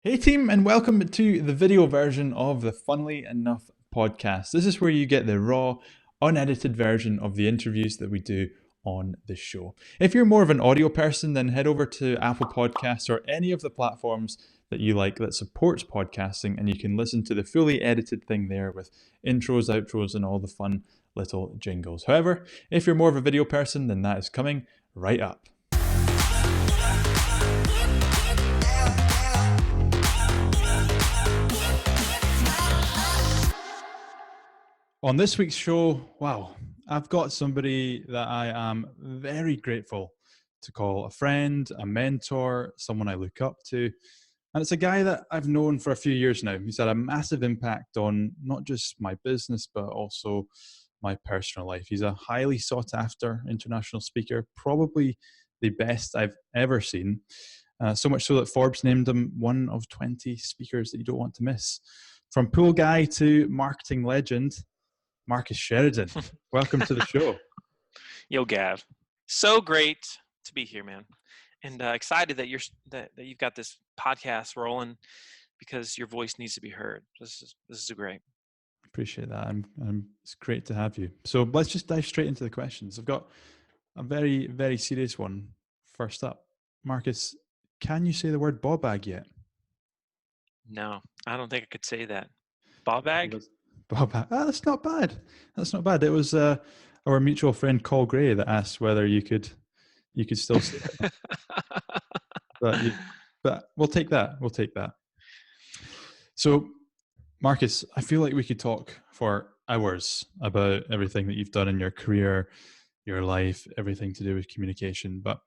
Hey team, and welcome to the video version of the Funnely Enough podcast. This is where you get the raw, unedited version of the interviews that we do on the show. If you're more of an audio person, then head over to Apple Podcasts or any of the platforms that you like that supports podcasting, and you can listen to the fully edited thing there with intros, outros, and all the fun little jingles. However, if you're more of a video person, then that is coming right up. On this week's show, wow, I've got somebody that I am very grateful to call a friend, a mentor, someone I look up to. And it's a guy that I've known for a few years now. He's had a massive impact on not just my business, but also my personal life. He's a highly sought after international speaker, probably the best I've ever seen. So much so that Forbes named him one of 20 speakers that you don't want to miss. From pool guy to marketing legend, Marcus Sheridan. Welcome to the show. Yo, Gav, so great to be here, man, and excited that you've got this podcast rolling because your voice needs to be heard. This is great. Appreciate that. It's great to have you. So let's just dive straight into the questions. I've got a very, very serious one. First up, Marcus, can you say the word ball bag yet? No, I don't think I could say that. Ball bag? Ball bag. That's not bad. That's not bad. It was our mutual friend Col Gray that asked whether you could still say it. But we'll take that. We'll take that. So, Marcus, I feel like we could talk for hours about everything that you've done in your career, your life, everything to do with communication. But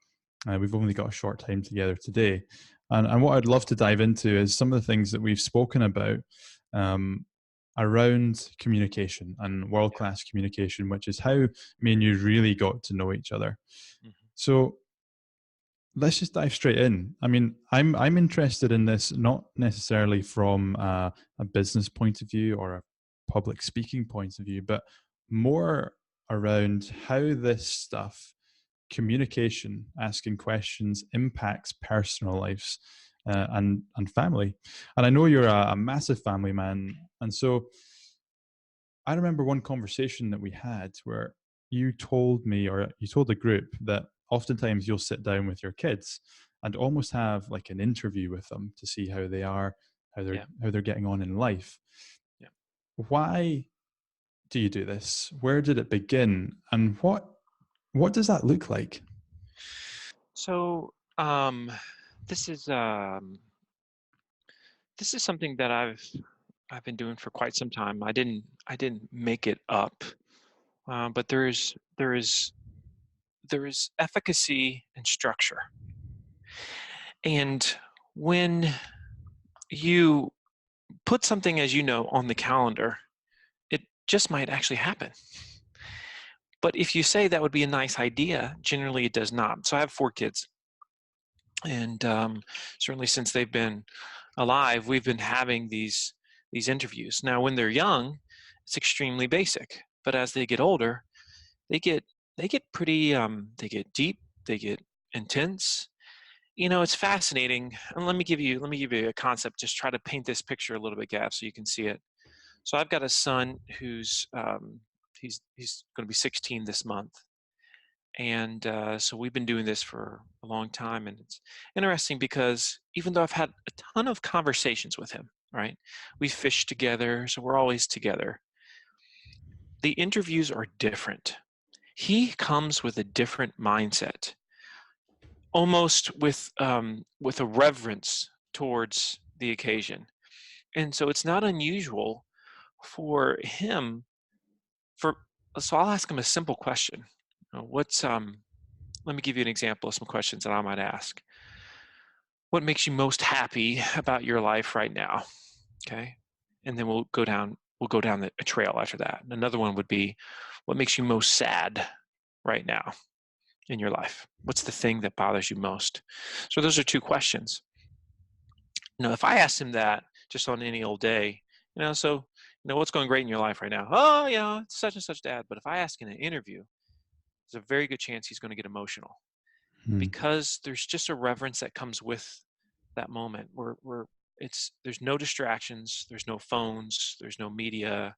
we've only got a short time together today. And what I'd love to dive into is some of the things that we've spoken about around communication and world-class communication, which is how me and you really got to know each other. Mhm. So let's just dive straight in. I mean, I'm interested in this not necessarily from a business point of view or a public speaking point of view, but more around how this stuff, communication, asking questions, impacts personal lives and family. And I know you're a massive family man, and so I remember one conversation that we had where you told me, or you told the group, that oftentimes you'll sit down with your kids and almost have like an interview with them to see how they are, Yeah, how they're getting on in life. yeah. Why do you do this? Where did it begin, and what does that look like? So, this is this is something that I've been doing for quite some time. I didn't make it up, but there is efficacy and structure. And when you put something, as you know, on the calendar, it just might actually happen. But if you say that would be a nice idea, generally it does not. So I have 4 kids, and certainly since they've been alive, we've been having these interviews. Now, when they're young, it's extremely basic, but as they get older, they get they get pretty they get deep, they get intense. It's fascinating. And let me give you a concept. Just try to paint this picture a little bit, Gav, so you can see it. So I've got a son who's he's going to be 16 this month, and so we've been doing this for a long time, and it's interesting because even though I've had a ton of conversations with him, right? We fish together, so we're always together. The interviews are different. He comes with a different mindset, almost with a reverence towards the occasion, and so it's not unusual for him for so I'll ask him a simple question. What's Let me give you an example of some questions that I might ask. What makes you most happy about your life right now? Okay. And then we'll go down a trail after that. And another one would be, what makes you most sad right now in your life? What's the thing that bothers you most? So those are 2 questions. If I asked him that just on any old day, what's going great in your life right now? Oh, yeah, it's such and such, Dad. But if I ask in an interview, there's a very good chance he's going to get emotional, Hmm. because there's just a reverence that comes with that moment. We're there's no distractions, there's no phones, there's no media,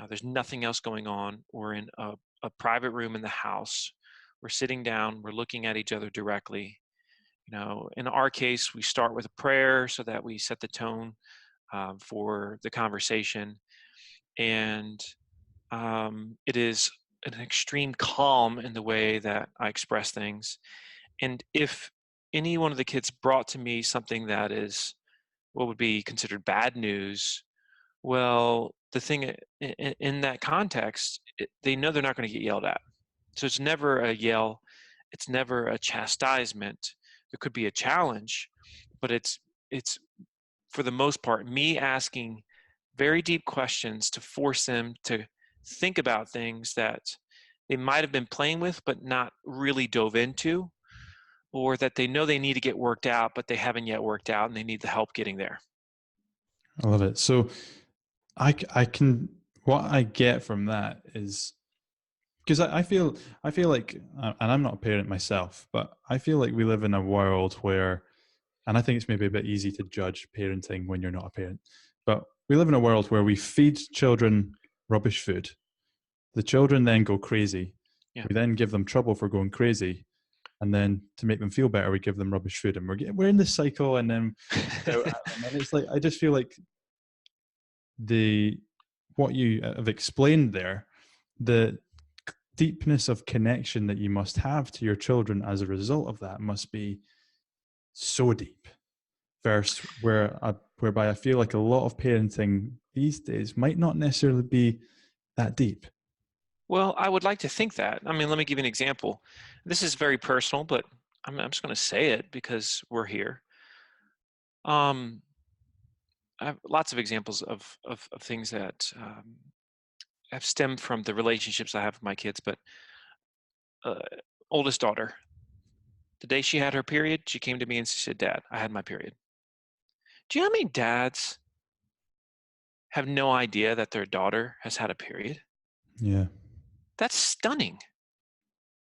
there's nothing else going on. We're in a private room in the house. We're sitting down, we're looking at each other directly. In our case, we start with a prayer so that we set the tone for the conversation. And it is an extreme calm in the way that I express things. And if any one of the kids brought to me something that is what would be considered bad news, well, the thing in that context, they know they're not going to get yelled at. So it's never a yell. It's never a chastisement. There could be a challenge, but it's for the most part me asking very deep questions to force them to think about things that they might have been playing with but not really dove into, or that they know they need to get worked out but they haven't yet worked out and they need the help getting there. I love it. So I can, what I get from that is, because I feel like, and I'm not a parent myself, but I feel like we live in a world where, and I think it's maybe a bit easy to judge parenting when you're not a parent, but we live in a world where we feed children rubbish food. The children then go crazy. Yeah. We then give them trouble for going crazy. And then to make them feel better, we give them rubbish food. And we're in this cycle. And then, and then it's like, I just feel like what you have explained there, the deepness of connection that you must have to your children as a result of that must be so deep. First, whereby I feel like a lot of parenting these days might not necessarily be that deep. Well, I would like to think that. I mean, let me give you an example. This is very personal, but I'm just going to say it because we're here. I have lots of examples of things that have stemmed from the relationships I have with my kids, but oldest daughter, the day she had her period, she came to me and she said, "Dad, I had my period." Do you know how many dads have no idea that their daughter has had a period? Yeah. That's stunning.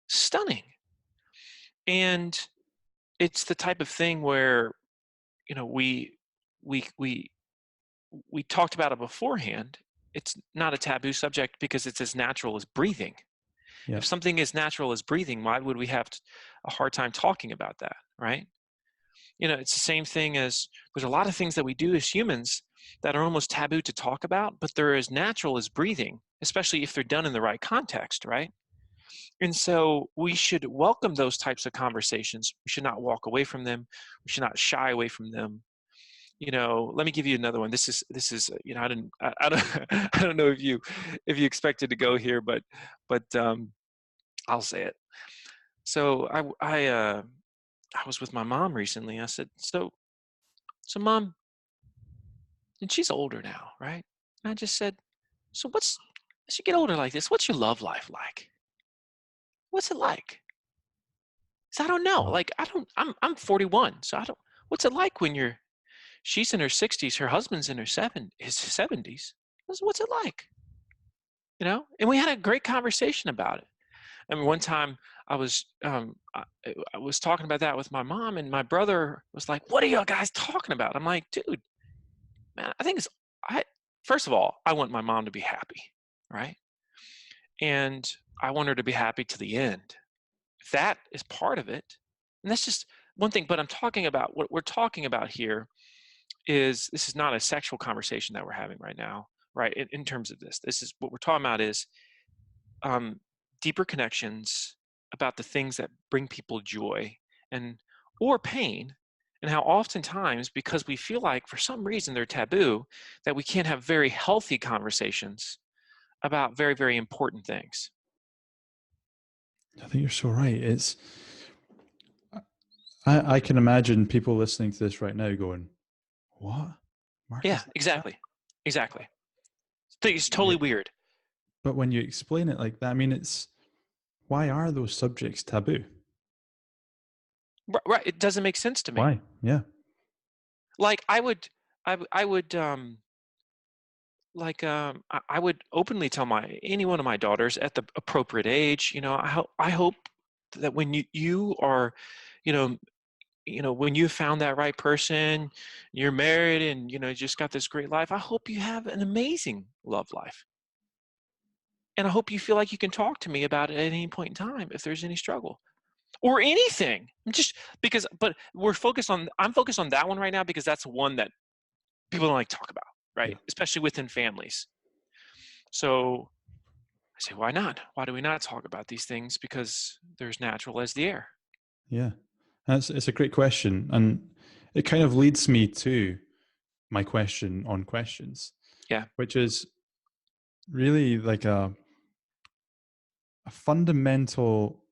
Stunning. And it's the type of thing where, we talked about it beforehand. It's not a taboo subject because it's as natural as breathing. Yeah. If something is natural as breathing, why would we have a hard time talking about that, right? It's the same thing as there's a lot of things that we do as humans that are almost taboo to talk about, but they're as natural as breathing, especially if they're done in the right context, right? And so we should welcome those types of conversations. We should not walk away from them. We should not shy away from them. Let me give you another one. This is I don't know if you expected to go here, but I'll say it. So I was with my mom recently. I said, so mom, and she's older now, right? And I just said, so as you get older like this, what's your love life like? What's it like? So I don't know. Wow. Like I'm 41, so I don't. What's it like when she's in her 60s, her husband's in his 70s. What's it like? And we had a great conversation about it. I mean, one time I was talking about that with my mom, and my brother was like, "What are you guys talking about?" I'm like, "Dude, man, first of all, I want my mom to be happy, right? And I want her to be happy to the end. If that is part of it, and that's just one thing. But I'm talking about what we're talking about here this is not a sexual conversation that we're having right now, right? In terms of this is what we're talking about is deeper connections about the things that bring people joy or pain, and how oftentimes, because we feel like for some reason they're taboo, that we can't have very healthy conversations about very, very important things. I think you're so right. I can imagine people listening to this right now going, "What, Marcus?" Yeah, exactly. It's totally weird. But when you explain it like that, I mean, why are those subjects taboo? Right. It doesn't make sense to me. Why? Yeah. Like I would I would openly tell any one of my daughters at the appropriate age, I hope that when you are, when you found that right person, you're married and, just got this great life, I hope you have an amazing love life. And I hope you feel like you can talk to me about it at any point in time if there's any struggle or anything. But I'm focused on that one right now because that's one that people don't like to talk about, right? Yeah. Especially within families. So I say, why not? Why do we not talk about these things? Because they're as natural as the air. Yeah. It's a great question. And it kind of leads me to my question on questions, Yeah. which is really like a fundamental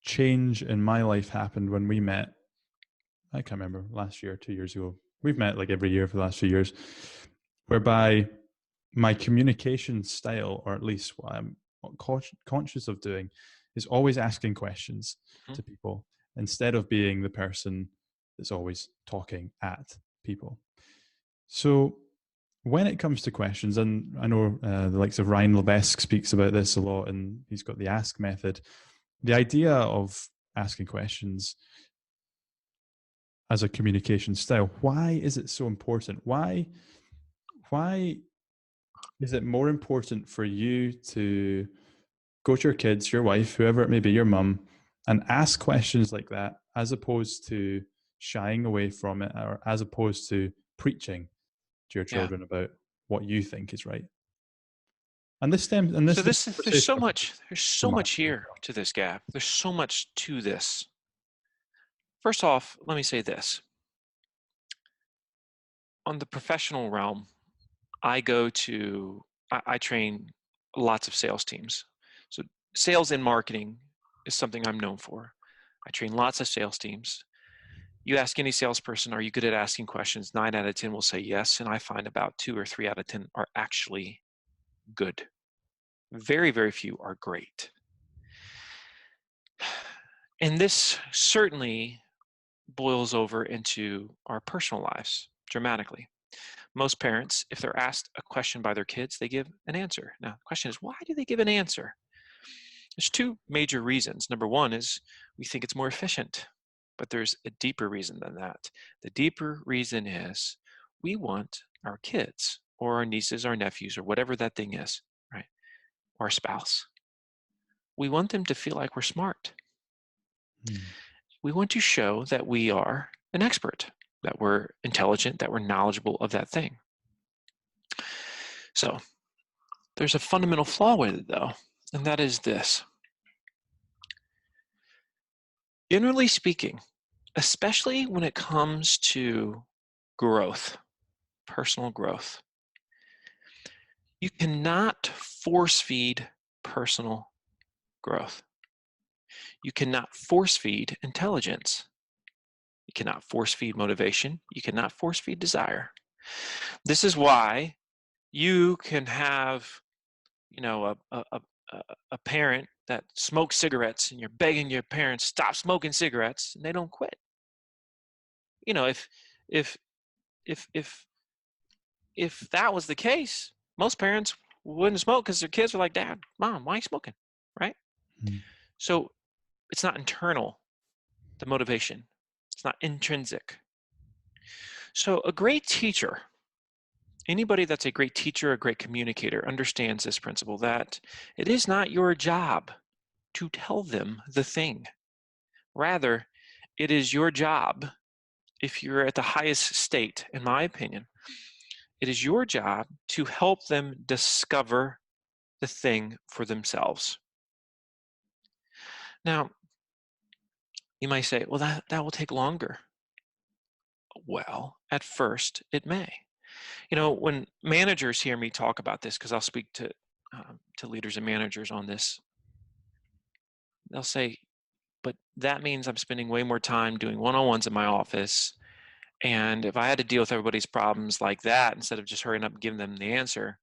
change in my life happened when we met. I can't remember, last year, 2 years ago. We've met like every year for the last few years, whereby my communication style, or at least what I'm conscious of doing, is always asking questions Mhm. to people instead of being the person that's always talking at people. So when it comes to questions, and I know the likes of Ryan Levesque speaks about this a lot, and he's got the ask method. The idea of asking questions as a communication style, why is it so important? Why is it more important for you to go to your kids, your wife, whoever it may be, your mum, and ask questions like that, as opposed to shying away from it, or as opposed to preaching to your Yeah. children about what you think is right? And this So this there's conversation so will much, there's so come much after as here well. to this gap. There's so much to this. First off, let me say this. On the professional realm, I train lots of sales teams. So sales and marketing is something I'm known for. I train lots of sales teams. You ask any salesperson, are you good at asking questions? 9 out of 10 will say yes. And I find about 2 or 3 out of 10 are actually good. Very, very few are great. And this certainly boils over into our personal lives dramatically. Most parents, if they're asked a question by their kids, they give an answer. Now, the question is, why do they give an answer? There's 2 major reasons. Number one is we think it's more efficient, but there's a deeper reason than that. The deeper reason is we want our kids or our nieces, our nephews, or whatever that thing is, right? Our spouse. We want them to feel like we're smart. Hmm. We want to show that we are an expert, that we're intelligent, that we're knowledgeable of that thing. So there's a fundamental flaw with it, though, and that is this. Generally speaking, especially when it comes to growth, personal growth, you cannot force feed personal growth. You cannot force feed intelligence. You cannot force feed motivation. You cannot force feed desire. This is why you can have, a parent that smokes cigarettes and you're begging your parents stop smoking cigarettes and they don't quit. If if if if if that was the case, most parents wouldn't smoke because their kids are like, Dad, Mom, why are you smoking? Right? Hmm. So it's not internal, the motivation. It's not intrinsic. So a great teacher, anybody that's a great teacher, a great communicator, understands this principle that it is not your job to tell them the thing. Rather, it is your job, if you're at the highest state, in my opinion, it is your job to help them discover the thing for themselves. Now, you might say, well, that will take longer. Well, at first, it may. When managers hear me talk about this, because I'll speak to leaders and managers on this, they'll say, but that means I'm spending way more time doing one-on-ones in my office. And if I had to deal with everybody's problems like that, instead of just hurrying up and giving them the answer,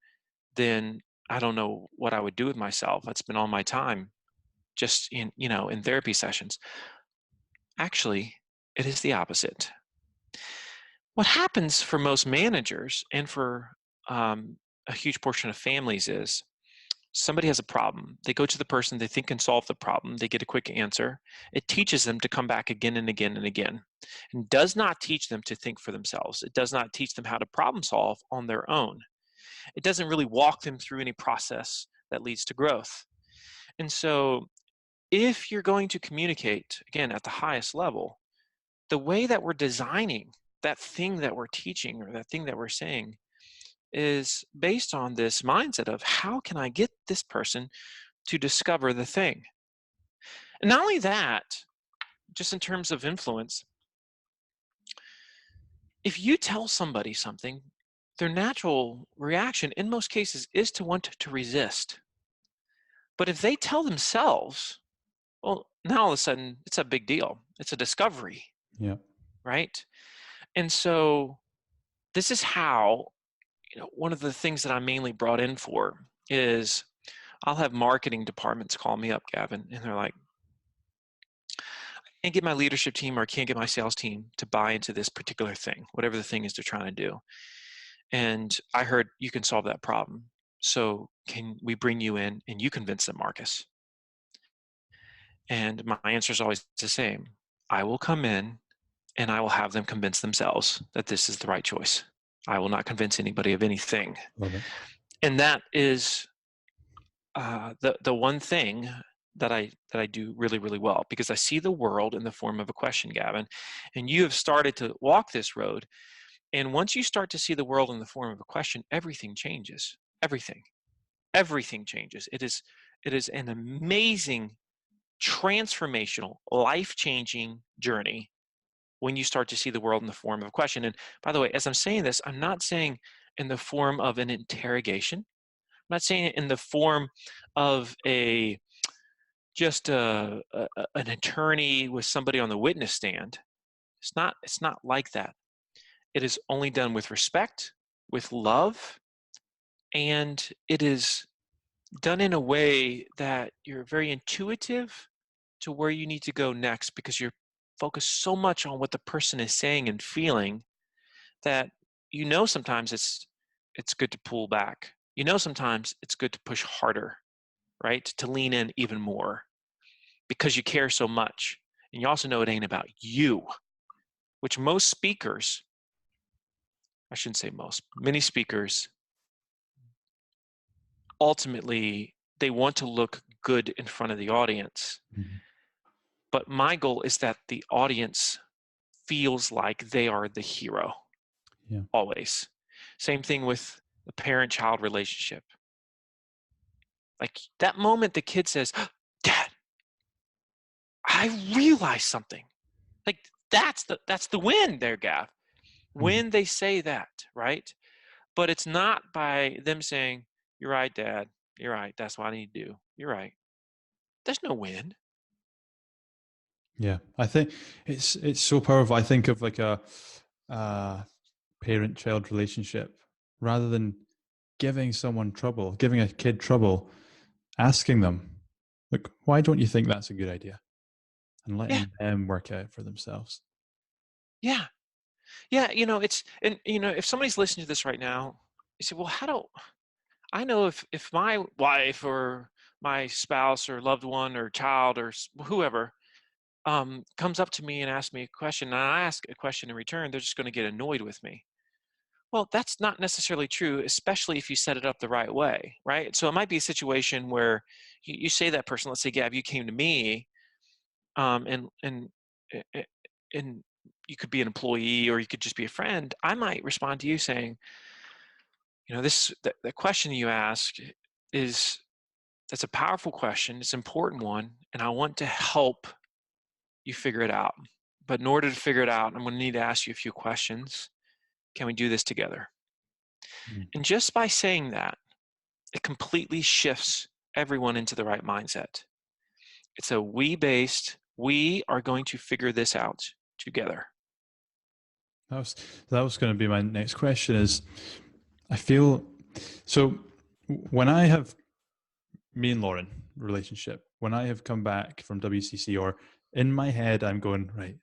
then I don't know what I would do with myself. I'd spend all my time just in therapy sessions. Actually, it is the opposite. What happens for most managers and for a huge portion of families is somebody has a problem. They go to the person they think can solve the problem. They get a quick answer. It teaches them to come back again and again and again, and does not teach them to think for themselves. It does not teach them how to problem solve on their own. It doesn't really walk them through any process that leads to growth. And so if you're going to communicate, again, at the highest level, the way that we're designing that thing that we're teaching or that thing that we're saying is based on this mindset of how can I get this person to discover the thing? And not only that, just in terms of influence, if you tell somebody something, their natural reaction in most cases is to want to resist. But if they tell themselves, well, now all of a sudden it's a big deal. It's a discovery, Yeah. right? And so this is how, one of the things that I'm mainly brought in for is I'll have marketing departments call me up, Gavin, and they're like, I can't get my leadership team or I can't get my sales team to buy into this particular thing, whatever the thing is they're trying to do. And I heard you can solve that problem. So can we bring you in and you convince them, Marcus? And my answer is always the same. I will come in and I will have them convince themselves that this is the right choice. I will not convince anybody of anything. Love it. And that is the one thing that I do really, really well, because I see the world in the form of a question, Gavin, and you have started to walk this road. And once you start to see the world in the form of a question, everything changes. Everything changes. It is an amazing, transformational, life-changing journey when you start to see the world in the form of a question. And by the way, as I'm saying this, I'm not saying in the form of an interrogation. I'm not saying it in the form of an attorney with somebody on the witness stand. It's not like that. It is only done with respect, with love, and it is done in a way that you're very intuitive to where you need to go next, because you're focused so much on what the person is saying and feeling that sometimes it's good to pull back. Sometimes it's good to push harder, right? To lean in even more because you care so much. And you also know it ain't about you, which most speakers, I shouldn't say most, many speakers, ultimately, they want to look good in front of the audience. Mm-hmm. But my goal is that the audience feels like they are the hero. Yeah. Always. Same thing with the parent-child relationship. Like that moment the kid says, Dad, I realized something. Like that's the win there, Gav. When they say that, right? But it's not by them saying, you're right, Dad. You're right. That's what I need to do. You're right. There's no win. Yeah, I think it's so powerful. I think of like a parent-child relationship, rather than giving someone trouble, giving a kid trouble, asking them, like, why don't you think that's a good idea? And Yeah. letting them work out for themselves. Yeah. Yeah. If somebody's listening to this right now, you say, well, how do I know if my wife or my spouse or loved one or child or whoever comes up to me and asks me a question, and I ask a question in return, they're just going to get annoyed with me. Well, that's not necessarily true, especially if you set it up the right way, right? So it might be a situation where you say that person, let's say, Gab, you came to me, and and you could be an employee or you could just be a friend. I might respond to you saying, the question you ask that's a powerful question. It's an important one, and I want to help you figure it out. But in order to figure it out, I'm going to need to ask you a few questions. Can we do this together? Mm. And just by saying that, it completely shifts everyone into the right mindset. It's a we are going to figure this out together. That was going to be my next question. Is I feel so when I have me and Lauren relationship, when I have come back from WCC, or in my head I'm going, right,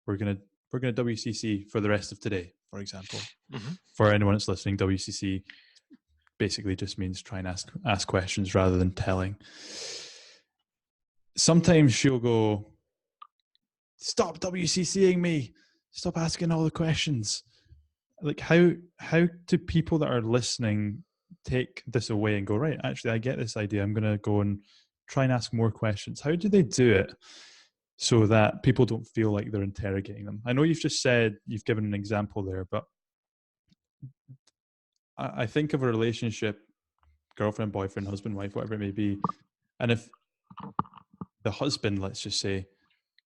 we're gonna WCC for the rest of today, for example. Mm-hmm. For anyone that's listening, WCC, basically just means try and ask questions rather than telling. Sometimes she'll go, stop WCCing me, stop asking all the questions. Like how do people that are listening take this away and go, right, actually I get this idea, I'm going to go and try and ask more questions? How do they do it so that people don't feel like they're interrogating them? I know you've just said, you've given an example there, but I think of a relationship, girlfriend, boyfriend, husband, wife, whatever it may be, and if the husband, let's just say,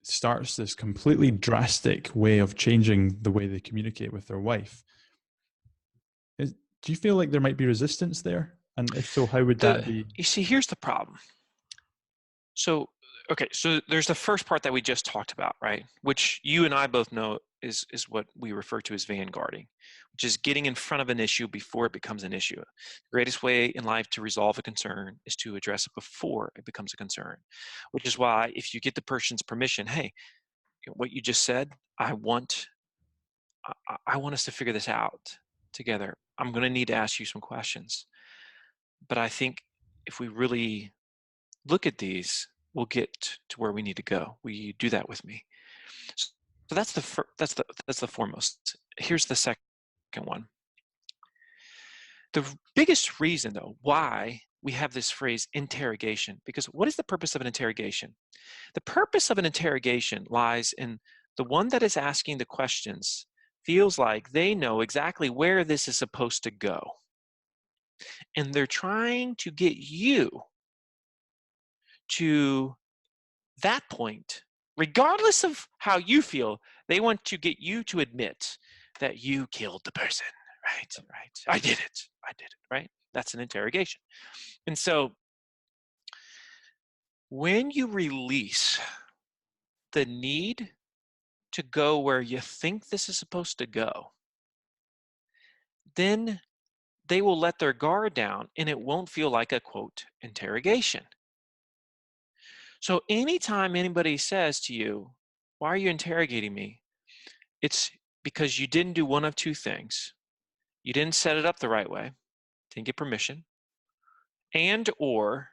starts this completely drastic way of changing the way they communicate with their wife, do you feel like there might be resistance there? And if so, how would that be? You see, here's the problem. So, okay, so there's the first part that we just talked about, right? Which you and I both know is what we refer to as vanguarding, which is getting in front of an issue before it becomes an issue. The greatest way in life to resolve a concern is to address it before it becomes a concern, which is why if you get the person's permission, hey, what you just said, I want us to figure this out together. I'm going to need to ask you some questions. But I think if we really look at these, we'll get to where we need to go. Will you do that with me? So that's the foremost. Here's the second one. The biggest reason, though, why we have this phrase interrogation, because what is the purpose of an interrogation? The purpose of an interrogation lies in the one that is asking the questions feels like they know exactly where this is supposed to go. And they're trying to get you to that point, regardless of how you feel. They want to get you to admit that you killed the person. Right. I did it. Right? That's an interrogation. And so when you release the need to go where you think this is supposed to go, then they will let their guard down and it won't feel like a, quote, interrogation. So anytime anybody says to you, why are you interrogating me? It's because you didn't do one of two things. You didn't set it up the right way, didn't get permission, and or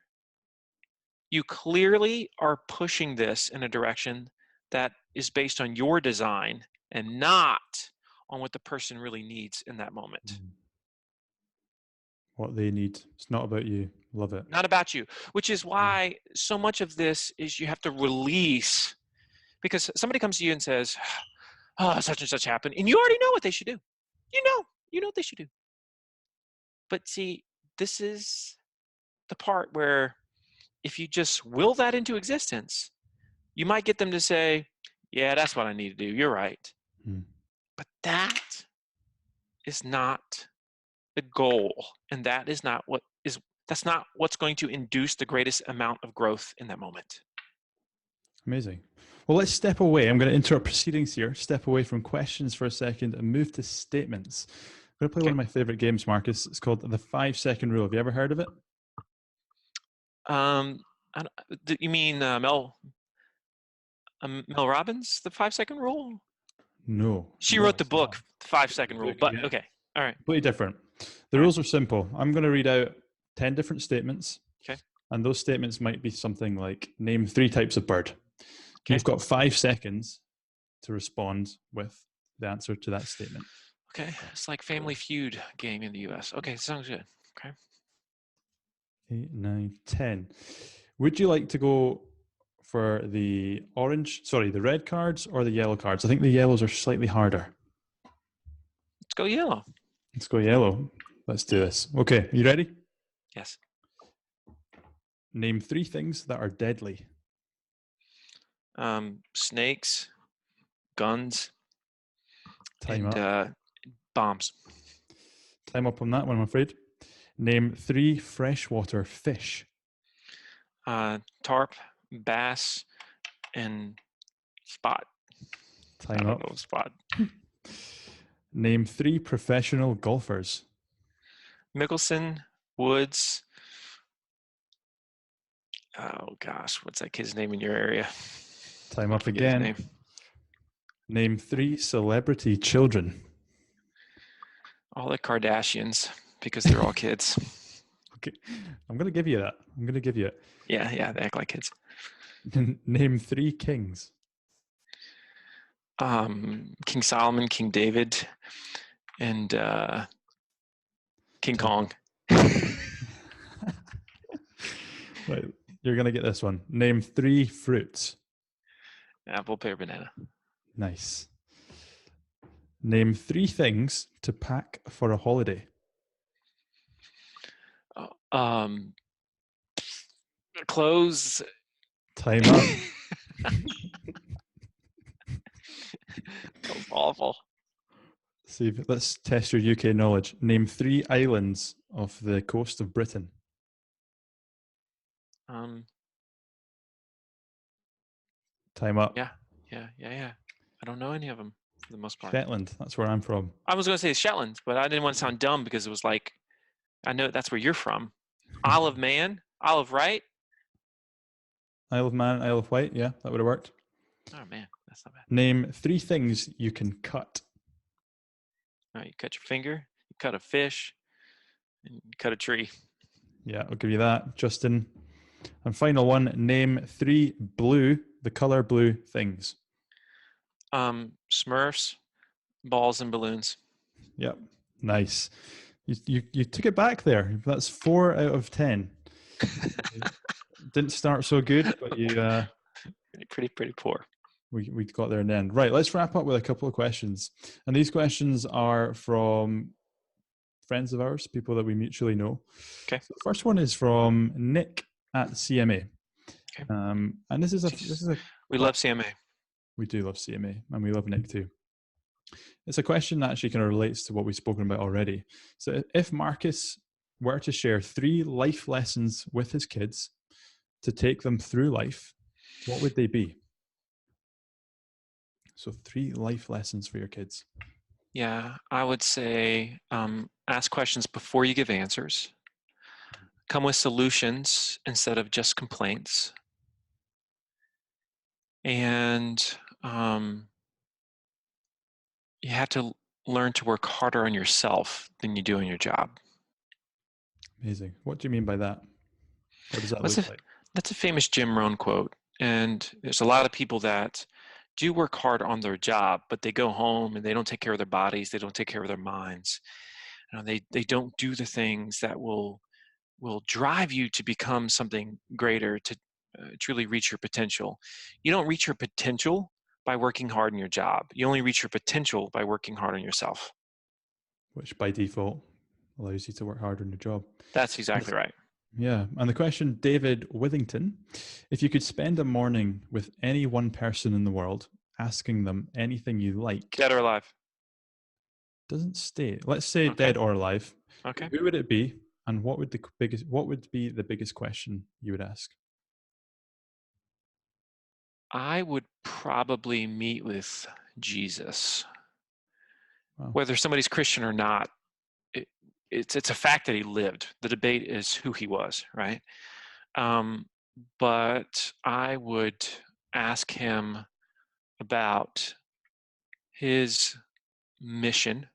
you clearly are pushing this in a direction that is based on your design and not on what the person really needs in that moment. What they need. It's not about you. Love it. Not about you, which is why so much of this is you have to release, because somebody comes to you and says, oh, such and such happened, and you already know what they should do. You know what they should do. But see, this is the part where if you just will that into existence, you might get them to say, yeah, that's what I need to do. You're right. But that is not the goal. And that is not that's not what's going to induce the greatest amount of growth in that moment. Amazing. Well, let's step away. I'm going to interrupt proceedings here, step away from questions for a second and move to statements. I'm going to play one of my favorite games, Marcus. It's called the 5-second rule. Have you ever heard of it? You mean Mel Robbins, the 5-second rule? No. She wrote the book, The 5-Second Rule, but okay. All right. Completely different. The rules are simple. I'm going to read out 10 different statements. Okay. And those statements might be something like, name 3 types of bird. Okay. You've got 5 seconds to respond with the answer to that statement. Okay. It's like Family Feud game in the US. Okay. Sounds good. Okay. 8, 9, 10. Would you like to go for the red cards or the yellow cards? I think the yellows are slightly harder. Let's go yellow. Let's go yellow. Let's do this. Okay, you ready? Yes. Name 3 things that are deadly. Snakes, guns, Time and up. Bombs. Time up on that one, I'm afraid. Name 3 freshwater fish. Tarp, bass, and spot. Time up. Know, spot. Name 3 professional golfers. Mickelson, Woods. Oh gosh, what's that kid's name in your area? Time up again. Name 3 celebrity children. All the Kardashians. because they're all kids. Okay, I'm going to give you that. I'm going to give you it. Yeah, they act like kids. Name 3 kings. King Solomon, King David, and King Kong. Right, you're going to get this one. Name 3 fruits. Apple, pear, banana. Nice. Name 3 things to pack for a holiday. Clothes. Time up. That was awful. See, let's test your UK knowledge. Name 3 islands off the coast of Britain. Time up. Yeah. I don't know any of them for the most part. Shetland, that's where I'm from. I was going to say Shetland, but I didn't want to sound dumb because it was like, I know that's where you're from. Isle of Man, Isle of Wight. Isle of Man, Isle of Wight, yeah, that would have worked. Oh man, that's not bad. Name 3 things you can cut. All right, you cut your finger, you cut a fish, and you cut a tree. Yeah, I'll give you that. Justin. And final one, name 3 blue, the color blue things. Smurfs, balls, and balloons. Yep, nice. You took it back there. That's 4 out of 10. Didn't start so good, but you pretty poor. We got there in the end. Right, let's wrap up with a couple of questions. And these questions are from friends of ours, people that we mutually know. Okay. So the first one is from Nick at CMA. Okay. And this is a we love CMA. We do love CMA, and we love Nick too. It's a question that actually kind of relates to what we've spoken about already. So if Marcus were to share 3 life lessons with his kids to take them through life, what would they be? So 3 life lessons for your kids. Yeah, I would say ask questions before you give answers. Come with solutions instead of just complaints. And you have to learn to work harder on yourself than you do on your job. Amazing. What do you mean by that? What does that look like? That's a famous Jim Rohn quote. And there's a lot of people that do work hard on their job, but they go home and they don't take care of their bodies. They don't take care of their minds. They don't do the things that will drive you to become something greater, to truly reach your potential. You don't reach your potential by working hard in your job. You only reach your potential by working hard on yourself. Which by default allows you to work harder in your job. That's exactly right. Yeah. And the question, David Withington, if you could spend a morning with any one person in the world, asking them anything you like. Dead or alive? Doesn't state. Let's say Okay. dead or alive. Okay. Who would it be? And what would be the biggest question you would ask? I would probably meet with Jesus. Wow. Whether somebody's Christian or not, it's a fact that he lived. The debate is who he was, right? But I would ask him about his mission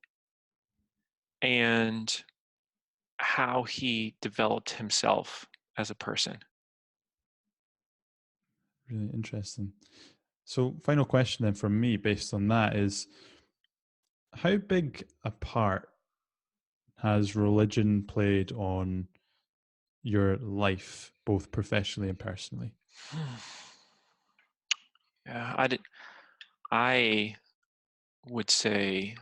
and how he developed himself as a person. Really interesting. So final question then from me based on that is, how big a part has religion played on your life, both professionally and personally? Yeah, I would say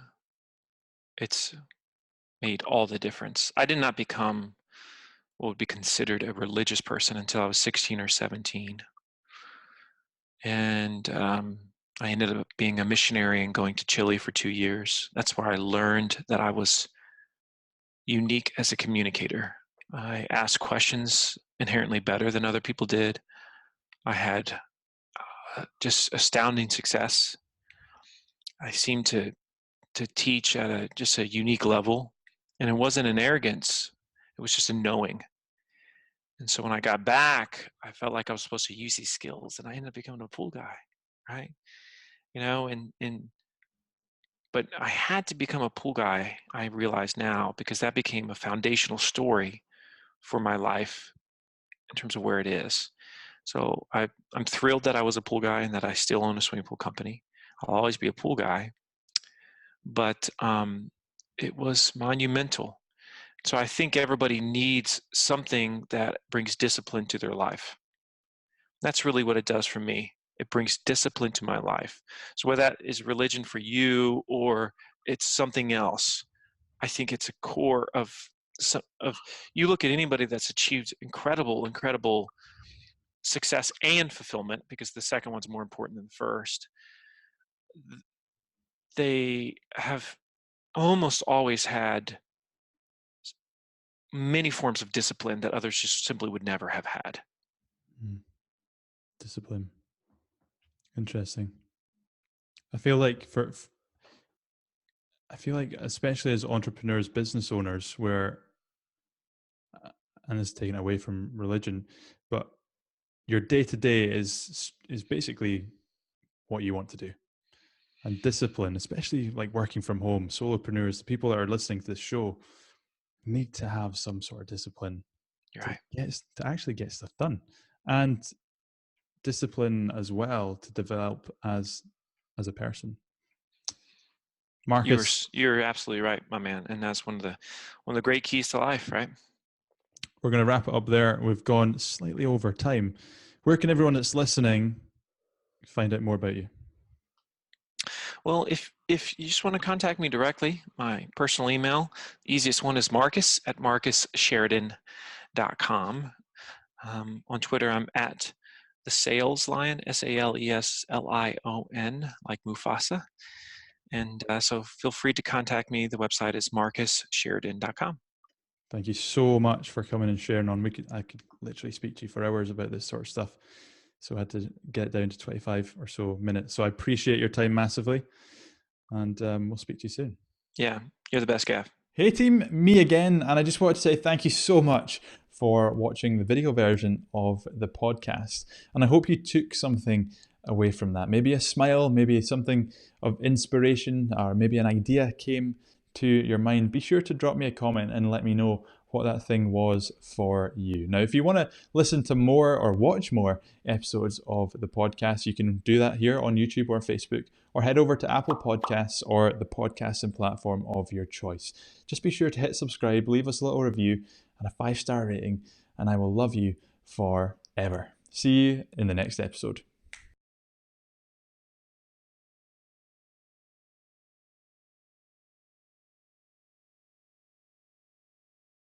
it's made all the difference. I did not become what would be considered a religious person until I was 16 or 17. And I ended up being a missionary and going to Chile for 2 years. That's where I learned that I was unique as a communicator. I asked questions inherently better than other people did. I had just astounding success. I seemed to teach at just a unique level, and it wasn't an arrogance. It was just a knowing. And so when I got back, I felt like I was supposed to use these skills, and I ended up becoming a pool guy, right? And But I had to become a pool guy, I realize now, because that became a foundational story for my life in terms of where it is. So I'm thrilled that I was a pool guy and that I still own a swimming pool company. I'll always be a pool guy, but it was monumental. So I think everybody needs something that brings discipline to their life. That's really what it does for me. It brings discipline to my life. So whether that is religion for you or it's something else, I think it's a core of you look at anybody that's achieved incredible success and fulfillment, because the second one's more important than the first. They have almost always had many forms of discipline that others just simply would never have had. Discipline. Interesting. I feel like especially as entrepreneurs, business owners, where and it's taken away from religion, but your day to day is basically what you want to do. And discipline, especially like working from home, solopreneurs, the people that are listening to this show need to have some sort of discipline You're to actually get stuff done, and discipline as well to develop as a person. Marcus, you're absolutely right, my man, and that's one of the great keys to life, right? we're going to wrap it up there. We've gone slightly over time. Where can everyone that's listening find out more about you? Well, if you just want to contact me directly, my personal email, easiest one is marcus@marcussheridan.com. On Twitter, I'm at the Sales Lion, SALESLION, like Mufasa. And so feel free to contact me. The website is marcussheridan.com. Thank you so much for coming and sharing on. I could literally speak to you for hours about this sort of stuff. So I had to get it down to 25 or so minutes. So I appreciate your time massively. And we'll speak to you soon. Yeah, you're the best, Gav. Hey team, me again. And I just wanted to say thank you so much for watching the video version of the podcast. And I hope you took something away from that. Maybe a smile, maybe something of inspiration, or maybe an idea came to your mind. Be sure to drop me a comment and let me know what that thing was for you. Now, if you want to listen to more or watch more episodes of the podcast, you can do that here on YouTube or Facebook, or head over to Apple Podcasts or the podcasting platform of your choice. Just be sure to hit subscribe, leave us a little review and a 5-star rating, and I will love you forever. See you in the next episode.